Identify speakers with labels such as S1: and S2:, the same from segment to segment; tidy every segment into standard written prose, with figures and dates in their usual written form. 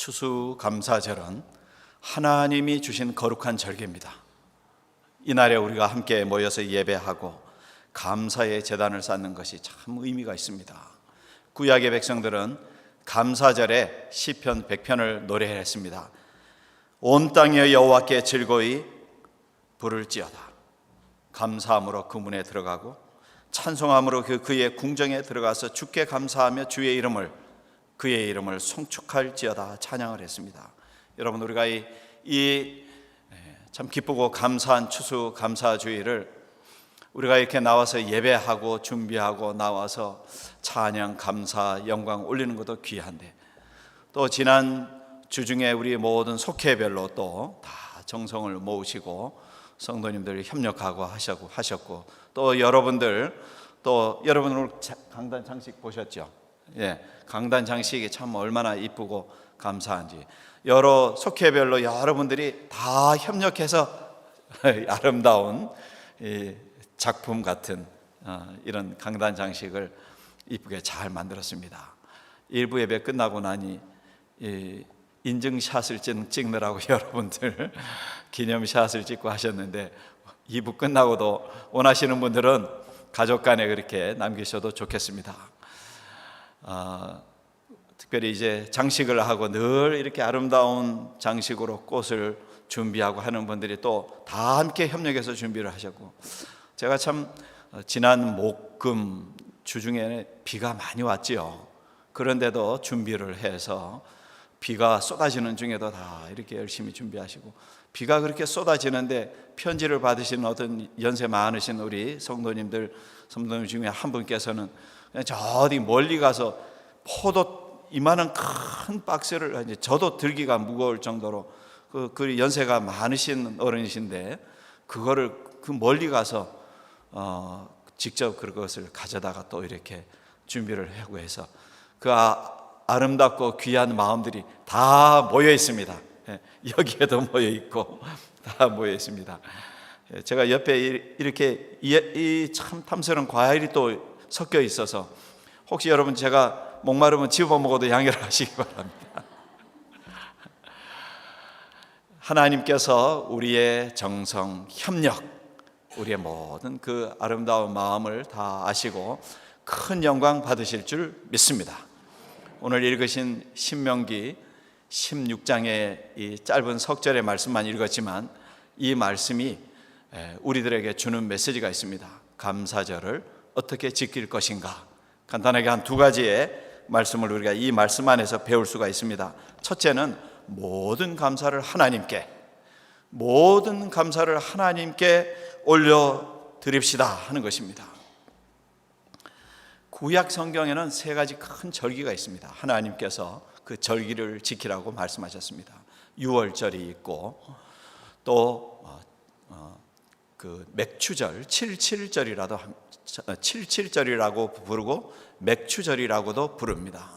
S1: 추수감사절은 하나님이 주신 거룩한 절기입니다. 이날에 우리가 함께 모여서 예배하고 감사의 제단을 쌓는 것이 참 의미가 있습니다. 구약의 백성들은 감사절에 시편 100편을 노래했습니다. 온 땅이여 여호와께 즐거이 부를지어다. 감사함으로 그 문에 들어가고 찬송함으로 그의 궁정에 들어가서 주께 감사하며 주의 이름을, 그의 이름을 송축할지어다 찬양을 했습니다. 여러분, 우리가 이 참 기쁘고 감사한 추수 감사주일을 우리가 이렇게 나와서 예배하고 준비하고 나와서 찬양, 감사, 영광 올리는 것도 귀한데, 또 지난 주중에 우리 모든 속회별로 또 다 정성을 모으시고 성도님들 협력하고 하셨고, 또 여러분들 오늘 강단 장식 보셨죠? 예, 강단 장식이 참 얼마나 이쁘고 감사한지 여러 속회별로 여러분들이 다 협력해서 아름다운 작품 같은 이런 강단 장식을 이쁘게 잘 만들었습니다. 일부 예배 끝나고 나니 인증샷을 찍느라고 여러분들 기념샷을 찍고 하셨는데, 2부 끝나고도 원하시는 분들은 가족 간에 그렇게 남기셔도 좋겠습니다. 특별히 이제 장식을 하고 늘 이렇게 아름다운 장식으로 꽃을 준비하고 하는 분들이 또 다 함께 협력해서 준비를 하셨고, 제가 참 지난 목금 주중에 비가 많이 왔지요. 그런데도 준비를 해서 비가 쏟아지는 중에도 다 이렇게 열심히 준비하시고, 비가 그렇게 쏟아지는데 편지를 받으신 어떤 연세 많으신 우리 성도님 중에 한 분께서는 그냥 저 어디 멀리 가서 포도 이만한 큰 박스를, 이제 저도 들기가 무거울 정도로 그 연세가 많으신 어른이신데 그거를 그 멀리 가서 직접 그것을 가져다가 또 이렇게 준비를 하고 해서 그 아름답고 귀한 마음들이 다 모여 있습니다. 여기에도 모여 있고 다 모여 있습니다. 제가 옆에 이렇게 이 참 탐스러운 과일이 또 섞여 있어서 혹시 여러분 제가 목마르면 집어 먹어도 양해를 하시기 바랍니다. 하나님께서 우리의 정성, 협력, 우리의 모든 그 아름다운 마음을 다 아시고 큰 영광 받으실 줄 믿습니다. 오늘 읽으신 신명기 16장의 이 짧은 석절의 말씀만 읽었지만 이 말씀이 우리들에게 주는 메시지가 있습니다. 감사절을 어떻게 지킬 것인가, 간단하게 한 2가지의 말씀을 우리가 이 말씀 안에서 배울 수가 있습니다. 첫째는 모든 감사를 하나님께 올려드립시다 하는 것입니다. 구약 성경에는 3가지 큰 절기가 있습니다. 하나님께서 그 절기를 지키라고 말씀하셨습니다. 유월절이 있고, 또 그 맥추절, 77절이라고 부르고 맥추절이라고도 부릅니다.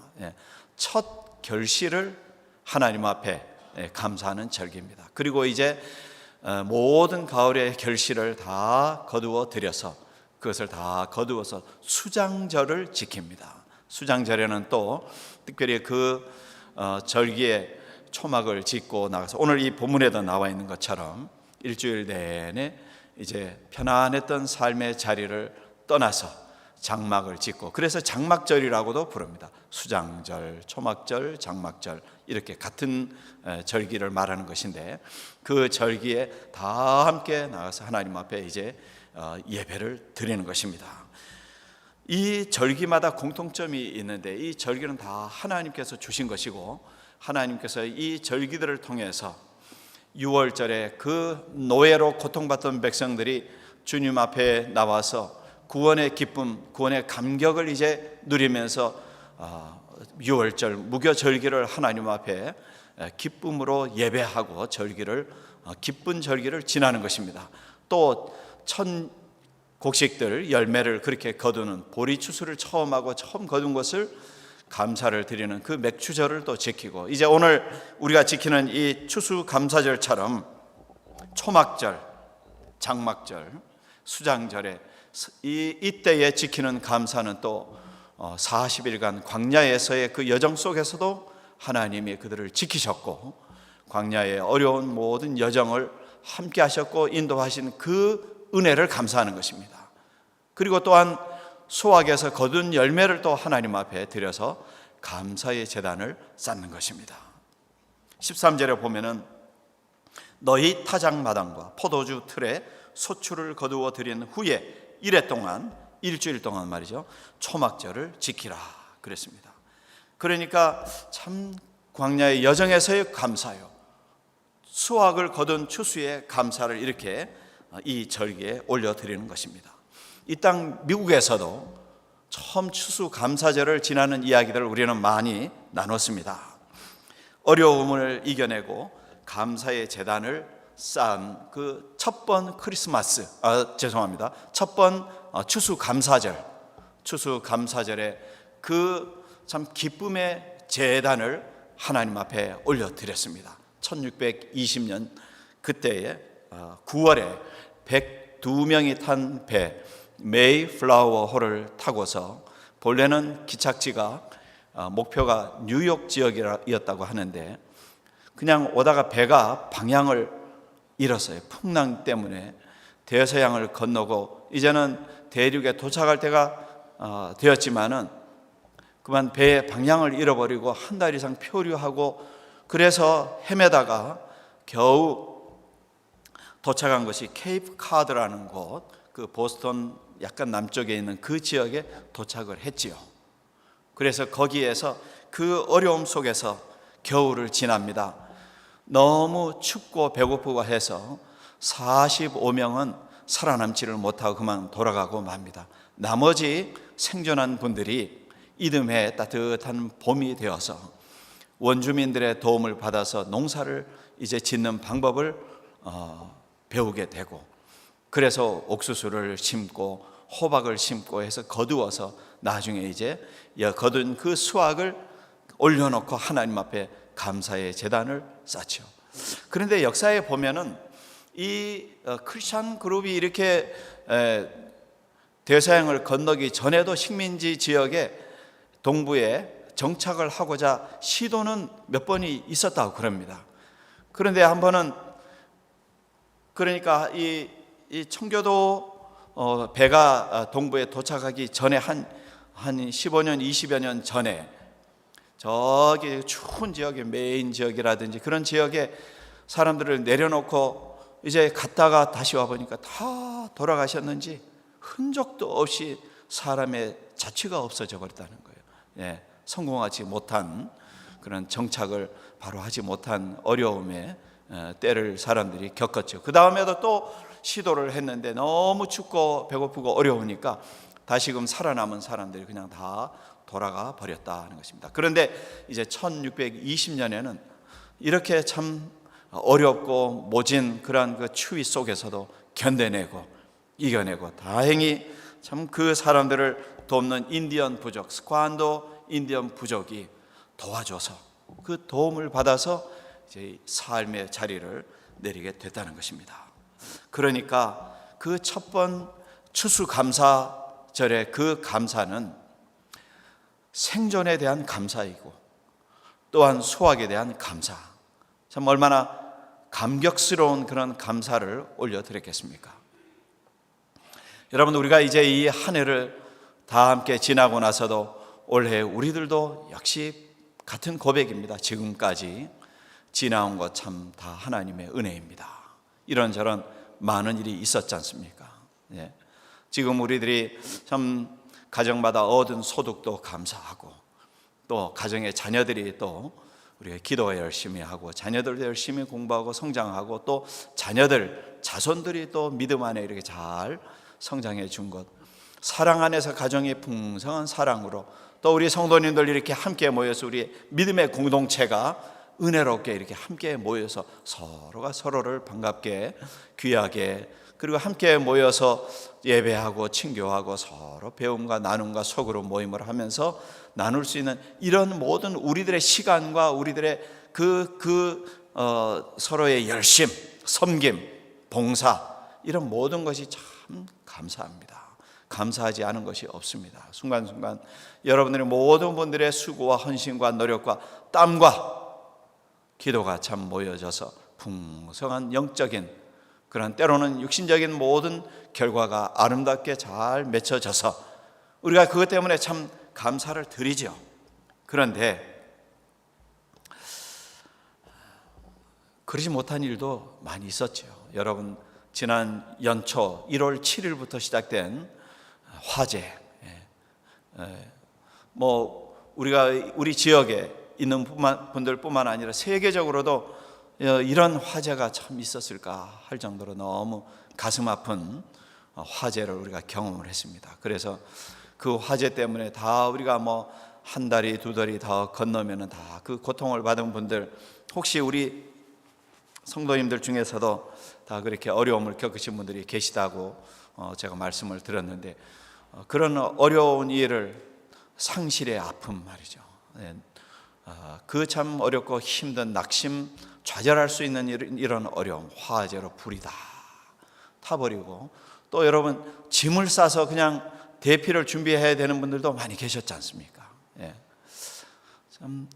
S1: 첫 결실을 하나님 앞에 감사하는 절기입니다. 그리고 이제 모든 가을의 결실을 다 거두어 들여서 그것을 다 거두어서 수장절을 지킵니다. 수장절에는 또 특별히 그 절기에 초막을 짓고 나가서 오늘 이 본문에도 나와 있는 것처럼 일주일 내내 이제 편안했던 삶의 자리를 떠나서 장막을 짓고, 그래서 장막절이라고도 부릅니다. 수장절, 초막절, 장막절 이렇게 같은 절기를 말하는 것인데, 그 절기에 다 함께 나가서 하나님 앞에 이제 예배를 드리는 것입니다. 이 절기마다 공통점이 있는데 이 절기는 다 하나님께서 주신 것이고, 하나님께서 이 절기들을 통해서 6월절에 그 노예로 고통받던 백성들이 주님 앞에 나와서 구원의 기쁨, 구원의 감격을 이제 누리면서 6월절 무교절기를 하나님 앞에 기쁨으로 예배하고 기쁜 절기를 지나는 것입니다. 또 곡식들 열매를 그렇게 거두는 보리추수를 처음 거둔 것을 감사를 드리는 그 맥추절을 또 지키고, 이제 오늘 우리가 지키는 이 추수감사절처럼 초막절, 장막절, 수장절에 이때에 지키는 감사는 또 40일간 광야에서의 그 여정 속에서도 하나님이 그들을 지키셨고 광야의 어려운 모든 여정을 함께 하셨고 인도하신 그 은혜를 감사하는 것입니다. 그리고 또한 수확에서 거둔 열매를 또 하나님 앞에 드려서 감사의 제단을 쌓는 것입니다. 13절에 보면은 너희 타작마당과 포도주 틀에 소출을 거두어 드린 후에 이래 동안 일주일 동안 말이죠 초막절을 지키라 그랬습니다. 그러니까 참 광야의 여정에서의 감사요, 수확을 거둔 추수의 감사를 이렇게 이 절기에 올려드리는 것입니다. 이 땅 미국에서도 처음 추수 감사절을 지나는 이야기들을 우리는 많이 나눴습니다. 어려움을 이겨내고 감사의 제단을 쌓은 그 첫 번 크리스마스, 첫 번 추수 감사절에 그 참 기쁨의 제단을 하나님 앞에 올려드렸습니다. 1620년 그때에 9월에 102명이 탄 배 메이플라워 호를 타고서 본래는 기착지가 목표가 뉴욕 지역이었다고 하는데 그냥 오다가 배가 방향을 잃었어요. 풍랑 때문에 대서양을 건너고 이제는 대륙에 도착할 때가 되었지만은 그만 배의 방향을 잃어버리고 한 달 이상 표류하고 그래서 헤매다가 겨우 도착한 것이 케이프 카드라는 곳, 그 보스턴 약간 남쪽에 있는 그 지역에 도착을 했지요. 그래서 거기에서 그 어려움 속에서 겨울을 지납니다. 너무 춥고 배고프고 해서 45명은 살아남지를 못하고 그만 돌아가고 맙니다. 나머지 생존한 분들이 이듬해 따뜻한 봄이 되어서 원주민들의 도움을 받아서 농사를 이제 짓는 방법을 배우게 되고 그래서 옥수수를 심고 호박을 심고 해서 거두어서 나중에 이제 거둔 그 수확을 올려놓고 하나님 앞에 감사의 제단을 쌓죠. 그런데 역사에 보면은 이 크리스천 그룹이 이렇게 대서양을 건너기 전에도 식민지 지역에 동부에 정착을 하고자 시도는 몇 번이 있었다고 그럽니다. 그런데 한 번은 그러니까 이 청교도 배가 동부에 도착하기 전에 한 15년 20여 년 전에 저기 추운 지역의 메인 지역이라든지 그런 지역에 사람들을 내려놓고 이제 갔다가 다시 와보니까 다 돌아가셨는지 흔적도 없이 사람의 자취가 없어져 버렸다는 거예요. 성공하지 못한 그런 정착을 바로 하지 못한 어려움의 때를 사람들이 겪었죠. 그 다음에도 또 시도를 했는데 너무 춥고 배고프고 어려우니까 다시금 살아남은 사람들이 그냥 다 돌아가 버렸다는 것입니다. 그런데 이제 1620년에는 이렇게 참 어렵고 모진 그런 그 추위 속에서도 견뎌내고 이겨내고 다행히 참 그 사람들을 돕는 인디언 부족, 스쿼안도 인디언 부족이 도와줘서 그 도움을 받아서 이제 삶의 자리를 내리게 됐다는 것입니다. 그러니까 그 첫 번 추수감사절의 그 감사는 생존에 대한 감사이고 또한 수확에 대한 감사, 참 얼마나 감격스러운 그런 감사를 올려드렸겠습니까? 여러분, 우리가 이제 이 한 해를 다 함께 지나고 나서도 올해 우리들도 역시 같은 고백입니다. 지금까지 지나온 것 참 다 하나님의 은혜입니다. 이런저런 많은 일이 있었지 않습니까? 지금 우리들이 참 가정마다 얻은 소득도 감사하고 또 가정의 자녀들이 또 우리가 기도가 열심히 하고 자녀들도 열심히 공부하고 성장하고 또 자손들이 또 믿음 안에 이렇게 잘 성장해 준 것, 사랑 안에서 가정이 풍성한 사랑으로 또 우리 성도님들 이렇게 함께 모여서 우리 믿음의 공동체가 은혜롭게 이렇게 함께 모여서 서로가 서로를 반갑게 귀하게 그리고 함께 모여서 예배하고 친교하고 서로 배움과 나눔과 속으로 모임을 하면서 나눌 수 있는 이런 모든 우리들의 시간과 우리들의 서로의 열심, 섬김, 봉사 이런 모든 것이 참 감사합니다. 감사하지 않은 것이 없습니다. 순간순간 여러분들의 모든 분들의 수고와 헌신과 노력과 땀과 기도가 참 모여져서 풍성한 영적인, 그런 때로는 육신적인 모든 결과가 아름답게 잘 맺혀져서 우리가 그것 때문에 참 감사를 드리죠. 그런데 그러지 못한 일도 많이 있었죠. 여러분, 지난 연초 1월 7일부터 시작된 화재, 우리 지역에 있는 분들뿐만 아니라 세계적으로도 이런 화재가 참 있었을까 할 정도로 너무 가슴 아픈 화재를 우리가 경험을 했습니다. 그래서 그 화재 때문에 다 우리가 한 달이 두 달이 더 건너면은 다 그 고통을 받은 분들, 혹시 우리 성도님들 중에서도 다 그렇게 어려움을 겪으신 분들이 계시다고 제가 말씀을 들었는데, 그런 어려운 일을, 상실의 아픔 말이죠. 그 참 어렵고 힘든 낙심, 좌절할 수 있는 이런 어려움, 화재로 불이 다 타버리고, 또 여러분 짐을 싸서 그냥 대피를 준비해야 되는 분들도 많이 계셨지 않습니까? 참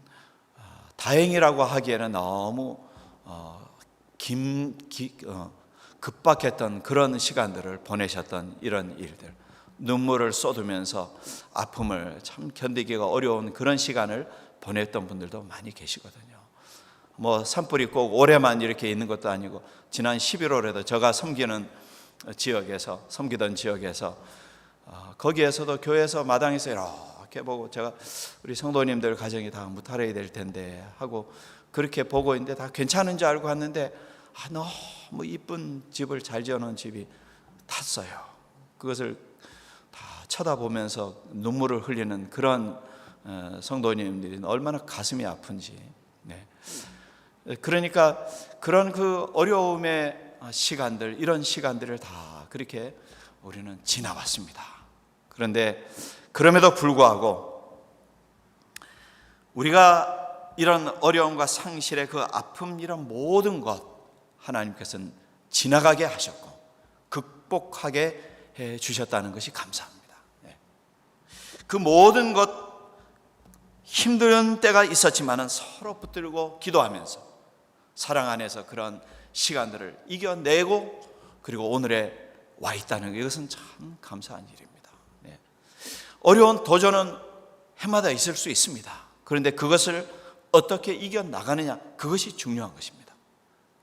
S1: 다행이라고 하기에는 너무 급박했던 그런 시간들을 보내셨던 이런 일들, 눈물을 쏟으면서 아픔을 참 견디기가 어려운 그런 시간을 보냈던 분들도 많이 계시거든요. 산불이 꼭 올해만 이렇게 있는 것도 아니고, 지난 11월에도 제가 섬기던 지역에서 거기에서도 교회에서 마당에서 이렇게 보고, 제가 우리 성도님들 가정이 다 무탈해야 될 텐데 하고 그렇게 보고 있는데, 다 괜찮은 줄 알고 갔는데 너무 이쁜 집을 잘 지어놓은 집이 탔어요. 그것을 다 쳐다보면서 눈물을 흘리는 그런 성도님들이 얼마나 가슴이 아픈지. 그러니까 그런 그 어려움의 시간들, 이런 시간들을 다 그렇게 우리는 지나왔습니다. 그런데 그럼에도 불구하고 우리가 이런 어려움과 상실의 그 아픔, 이런 모든 것 하나님께서는 지나가게 하셨고 극복하게 해 주셨다는 것이 감사합니다. 그 모든 것, 힘든 때가 있었지만은 서로 붙들고 기도하면서 사랑 안에서 그런 시간들을 이겨내고, 그리고 오늘에 와 있다는 것, 이것은 참 감사한 일입니다. 어려운 도전은 해마다 있을 수 있습니다. 그런데 그것을 어떻게 이겨나가느냐, 그것이 중요한 것입니다.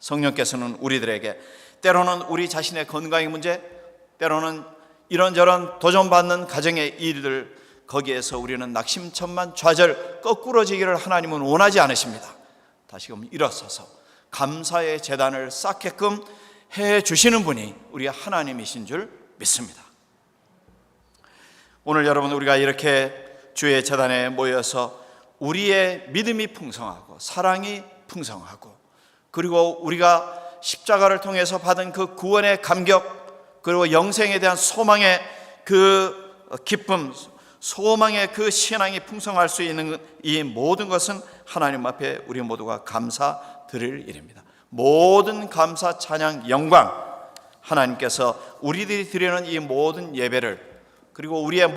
S1: 성령께서는 우리들에게 때로는 우리 자신의 건강의 문제, 때로는 이런저런 도전받는 가정의 일들, 거기에서 우리는 낙심천만 좌절, 거꾸러지기를 하나님은 원하지 않으십니다. 다시금 일어서서 감사의 제단을 쌓게끔 해 주시는 분이 우리 하나님이신 줄 믿습니다. 오늘 여러분, 우리가 이렇게 주의 제단에 모여서 우리의 믿음이 풍성하고 사랑이 풍성하고, 그리고 우리가 십자가를 통해서 받은 그 구원의 감격, 그리고 영생에 대한 소망의 그 기쁨, 소망의 그 신앙이 풍성할 수 있는 이 모든 것은 하나님 앞에 우리 모두가 감사드릴 일입니다. 모든 감사, 찬양, 영광, 하나님께서 우리들이 드리는 이 모든 예배를, 그리고 우리의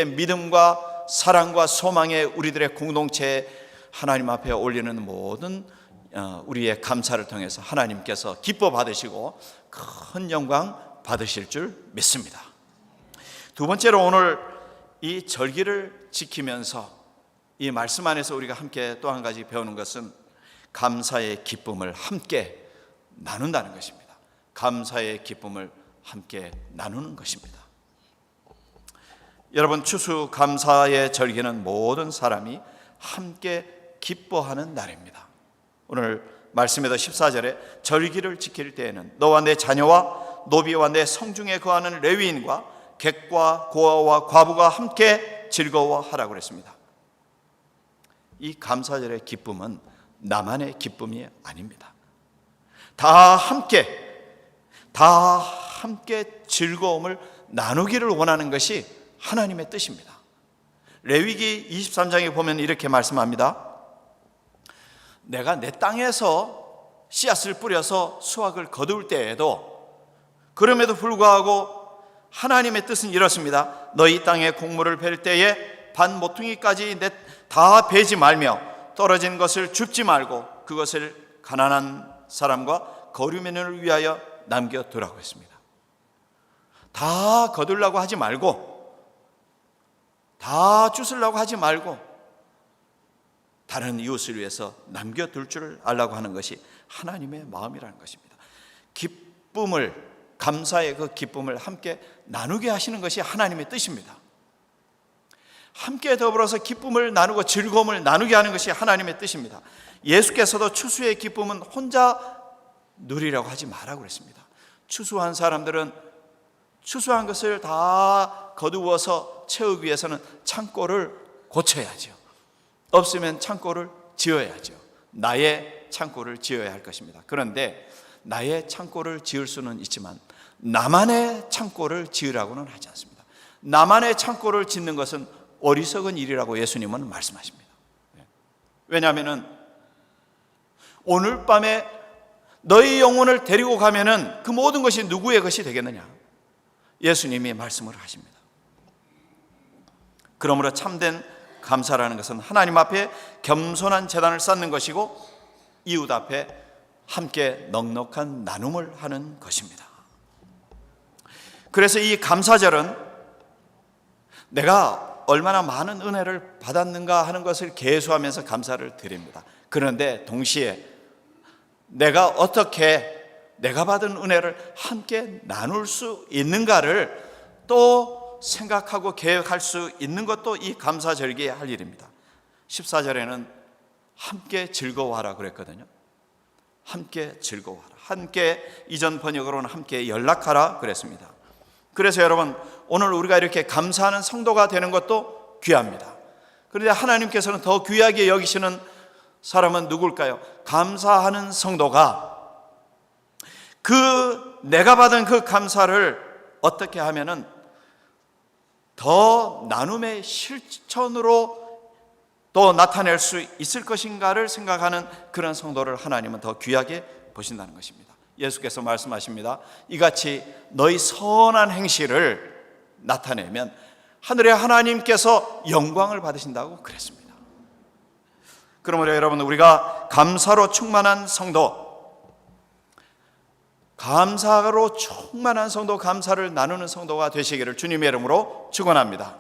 S1: 믿음과 사랑과 소망의 우리들의 공동체에 하나님 앞에 올리는 모든 우리의 감사를 통해서 하나님께서 기뻐 받으시고 큰 영광 받으실 줄 믿습니다. 두 번째로, 오늘 이 절기를 지키면서 이 말씀 안에서 우리가 함께 또 한 가지 배우는 것은 감사의 기쁨을 함께 나눈다는 것입니다. 감사의 기쁨을 함께 나누는 것입니다. 여러분, 추수감사의 절기는 모든 사람이 함께 기뻐하는 날입니다. 오늘 말씀에도 14절에 절기를 지킬 때에는 너와 내 자녀와 노비와 내 성중에 거하는 레위인과 객과 고아와 과부가 함께 즐거워하라고 그랬습니다. 이 감사절의 기쁨은 나만의 기쁨이 아닙니다. 다 함께 즐거움을 나누기를 원하는 것이 하나님의 뜻입니다. 레위기 23장에 보면 이렇게 말씀합니다. 내가 내 땅에서 씨앗을 뿌려서 수확을 거둘 때에도, 그럼에도 불구하고 하나님의 뜻은 이렇습니다. 너희 땅에 곡물을 벨 때에 반 모퉁이까지 다 베지 말며 떨어진 것을 줍지 말고 그것을 가난한 사람과 거류민을 위하여 남겨두라고 했습니다. 다 거두려고 하지 말고, 다 주스려고 하지 말고 다른 이웃을 위해서 남겨둘 줄 알라고 하는 것이 하나님의 마음이라는 것입니다. 기쁨을, 감사의 그 기쁨을 함께 나누게 하시는 것이 하나님의 뜻입니다. 함께 더불어서 기쁨을 나누고 즐거움을 나누게 하는 것이 하나님의 뜻입니다. 예수께서도 추수의 기쁨은 혼자 누리라고 하지 말라고 그랬습니다. 추수한 사람들은 추수한 것을 다 거두어서 채우기 위해서는 창고를 고쳐야죠. 없으면 창고를 지어야죠. 나의 창고를 지어야 할 것입니다. 그런데 나의 창고를 지을 수는 있지만 나만의 창고를 지으라고는 하지 않습니다. 나만의 창고를 짓는 것은 어리석은 일이라고 예수님은 말씀하십니다. 왜냐하면 오늘 밤에 너희 영혼을 데리고 가면은 그 모든 것이 누구의 것이 되겠느냐? 예수님이 말씀을 하십니다. 그러므로 참된 감사라는 것은 하나님 앞에 겸손한 제단을 쌓는 것이고 이웃 앞에 함께 넉넉한 나눔을 하는 것입니다. 그래서 이 감사절은 내가 얼마나 많은 은혜를 받았는가 하는 것을 계수하면서 감사를 드립니다. 그런데 동시에 내가 어떻게 내가 받은 은혜를 함께 나눌 수 있는가를 또 생각하고 계획할 수 있는 것도 이 감사절기에 할 일입니다. 14절에는 함께 즐거워하라 그랬거든요. 함께 즐거워하라. 함께, 이전 번역으로는 함께 연락하라 그랬습니다. 그래서 여러분, 오늘 우리가 이렇게 감사하는 성도가 되는 것도 귀합니다. 그런데 하나님께서는 더 귀하게 여기시는 사람은 누굴까요? 감사하는 성도가 내가 받은 그 감사를 어떻게 하면은 더 나눔의 실천으로 또 나타낼 수 있을 것인가를 생각하는 그런 성도를 하나님은 더 귀하게 보신다는 것입니다. 예수께서 말씀하십니다. 이같이 너희 선한 행실을 나타내면 하늘의 하나님께서 영광을 받으신다고 그랬습니다. 그러므로 여러분, 우리가 감사로 충만한 성도, 감사로 충만한 성도, 감사를 나누는 성도가 되시기를 주님의 이름으로 축원합니다.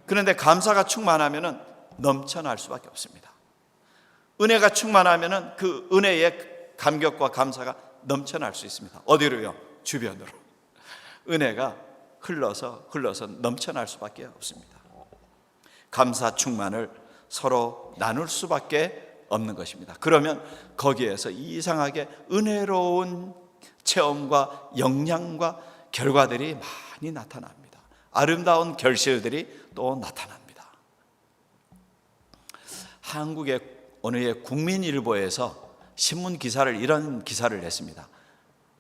S1: 그런데 감사가 충만하면 넘쳐날 수밖에 없습니다. 은혜가 충만하면 그 은혜의 감격과 감사가 넘쳐날 수 있습니다. 어디로요? 주변으로. 은혜가 흘러서 넘쳐날 수밖에 없습니다. 감사 충만을 서로 나눌 수밖에 없는 것입니다. 그러면 거기에서 이상하게 은혜로운 체험과 영향과 결과들이 많이 나타납니다. 아름다운 결실들이 또 나타납니다. 한국의 어느 해 국민일보에서 신문 기사를, 이런 기사를 냈습니다.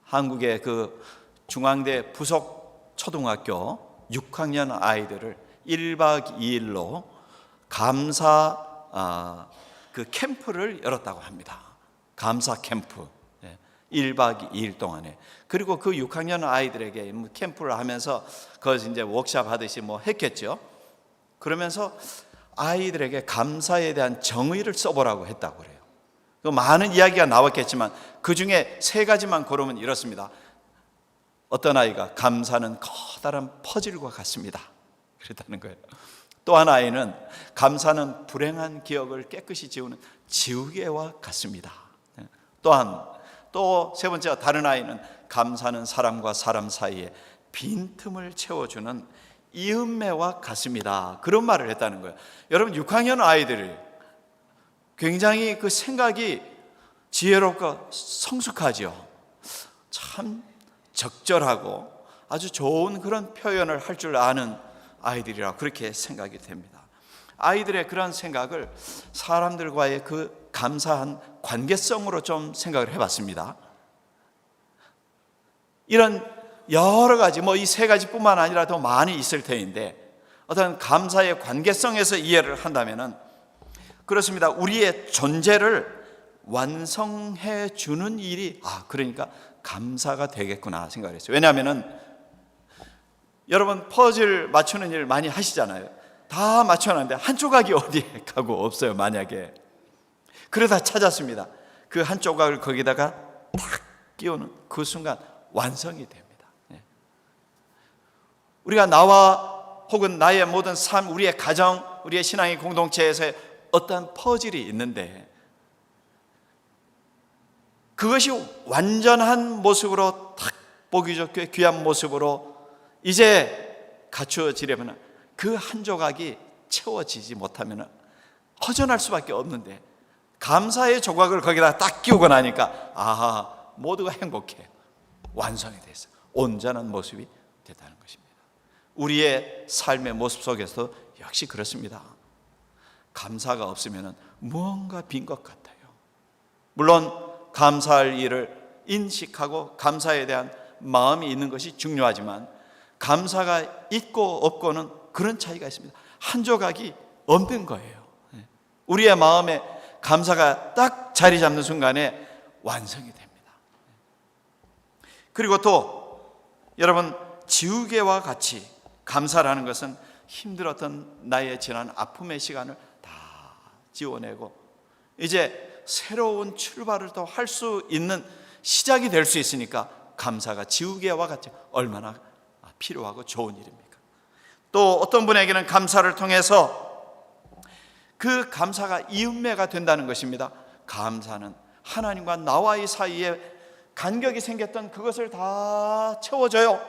S1: 한국의 그 중앙대 부속 초등학교 6학년 아이들을 1박 2일로 감사 그 캠프를 열었다고 합니다. 감사 캠프 1박 2일 동안에. 그리고 그 6학년 아이들에게 캠프를 하면서 거기서 이제 워크숍 하듯이 뭐 했겠죠. 그러면서 아이들에게 감사에 대한 정의를 써보라고 했다고 그래요. 많은 이야기가 나왔겠지만 그 중에 3가지만 고르면 이렇습니다. 어떤 아이가 감사는 커다란 퍼즐과 같습니다. 그랬다는 거예요. 또 한 아이는 감사는 불행한 기억을 깨끗이 지우는 지우개와 같습니다. 또 3번째, 다른 아이는 감사는 사람과 사람 사이에 빈틈을 채워주는 이음매와 같습니다. 그런 말을 했다는 거예요. 여러분, 6학년 아이들이 굉장히 그 생각이 지혜롭고 성숙하죠. 참 적절하고 아주 좋은 그런 표현을 할 줄 아는 아이들이라 그렇게 생각이 됩니다. 아이들의 그런 생각을 사람들과의 그 감사한 관계성으로 좀 생각을 해봤습니다. 이런 여러 가지, 이 3가지뿐만 아니라 더 많이 있을 터인데 어떤 감사의 관계성에서 이해를 한다면은 그렇습니다. 우리의 존재를 완성해 주는 일이 그러니까 감사가 되겠구나 생각을 했어요. 왜냐하면은 여러분 퍼즐 맞추는 일 많이 하시잖아요. 다 맞춰놨는데 한 조각이 어디에 가고 없어요. 만약에 그러다 찾았습니다. 그 한 조각을 거기다가 탁 끼우는 그 순간 완성이 됩니다. 우리가 나와 혹은 나의 모든 삶, 우리의 가정, 우리의 신앙의 공동체에서의 어떠한 퍼즐이 있는데 그것이 완전한 모습으로 탁 보기 좋게 귀한 모습으로 이제 갖추어지려면 그 한 조각이 채워지지 못하면 허전할 수밖에 없는데 감사의 조각을 거기다 딱 끼우고 나니까 아하, 모두가 행복해. 완성이 됐어요. 온전한 모습이 됐다는 것입니다. 우리의 삶의 모습 속에서 역시 그렇습니다. 감사가 없으면 무언가 빈 것 같아요. 물론 감사할 일을 인식하고 감사에 대한 마음이 있는 것이 중요하지만 감사가 있고 없고는 그런 차이가 있습니다. 한 조각이 없는 거예요. 우리의 마음에 감사가 딱 자리 잡는 순간에 완성이 됩니다. 그리고 또 여러분, 지우개와 같이 감사라는 것은 힘들었던 나의 지난 아픔의 시간을 다 지워내고 이제 새로운 출발을 또 할 수 있는 시작이 될 수 있으니까 감사가 지우개와 같이 얼마나 필요하고 좋은 일입니까? 또 어떤 분에게는 감사를 통해서 그 감사가 이음매가 된다는 것입니다. 감사는 하나님과 나와의 사이에 간격이 생겼던 그것을 다 채워줘요.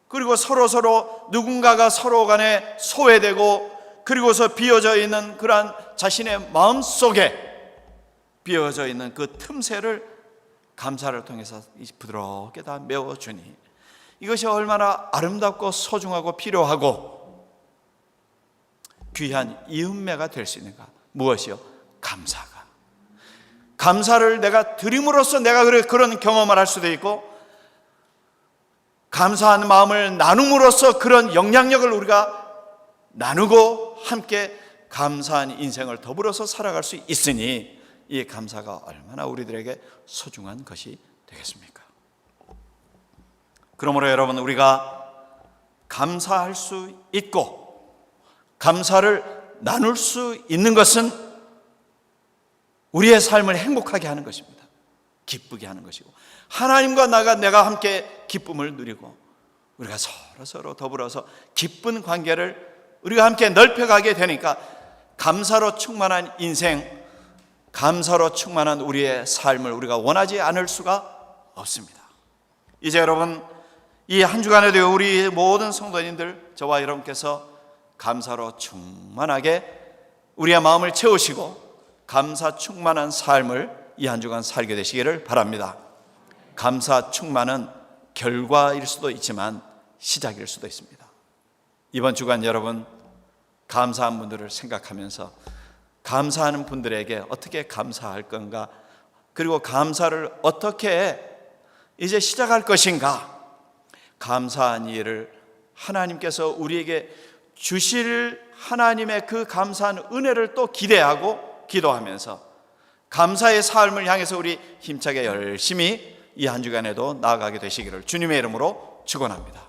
S1: 그리고 서로 누군가가 서로 간에 소외되고 그리고서 비어져 있는 그러한 자신의 마음 속에 비어져 있는 그 틈새를 감사를 통해서 부드럽게 다 메워주니 이것이 얼마나 아름답고 소중하고 필요하고 귀한 이음매가 될 수 있는가? 무엇이요? 감사가. 감사를 내가 드림으로써 내가 그런 경험을 할 수도 있고 감사한 마음을 나눔으로써 그런 영향력을 우리가 나누고 함께 감사한 인생을 더불어서 살아갈 수 있으니 이 감사가 얼마나 우리들에게 소중한 것이 되겠습니까? 그러므로 여러분, 우리가 감사할 수 있고 감사를 나눌 수 있는 것은 우리의 삶을 행복하게 하는 것입니다. 기쁘게 하는 것이고 하나님과 내가 함께 기쁨을 누리고 우리가 서로 더불어서 기쁜 관계를 우리가 함께 넓혀가게 되니까 감사로 충만한 인생, 감사로 충만한 우리의 삶을 우리가 원하지 않을 수가 없습니다. 이제 여러분, 이 한 주간에도 우리 모든 성도님들, 저와 여러분께서 감사로 충만하게 우리의 마음을 채우시고 감사 충만한 삶을 이 한 주간 살게 되시기를 바랍니다. 감사 충만은 결과일 수도 있지만 시작일 수도 있습니다. 이번 주간 여러분, 감사한 분들을 생각하면서 감사하는 분들에게 어떻게 감사할 건가, 그리고 감사를 어떻게 이제 시작할 것인가, 감사한 일을 하나님께서 우리에게 주실 하나님의 그 감사한 은혜를 또 기대하고 기도하면서 감사의 삶을 향해서 우리 힘차게 열심히 이 한 주간에도 나아가게 되시기를 주님의 이름으로 축원합니다.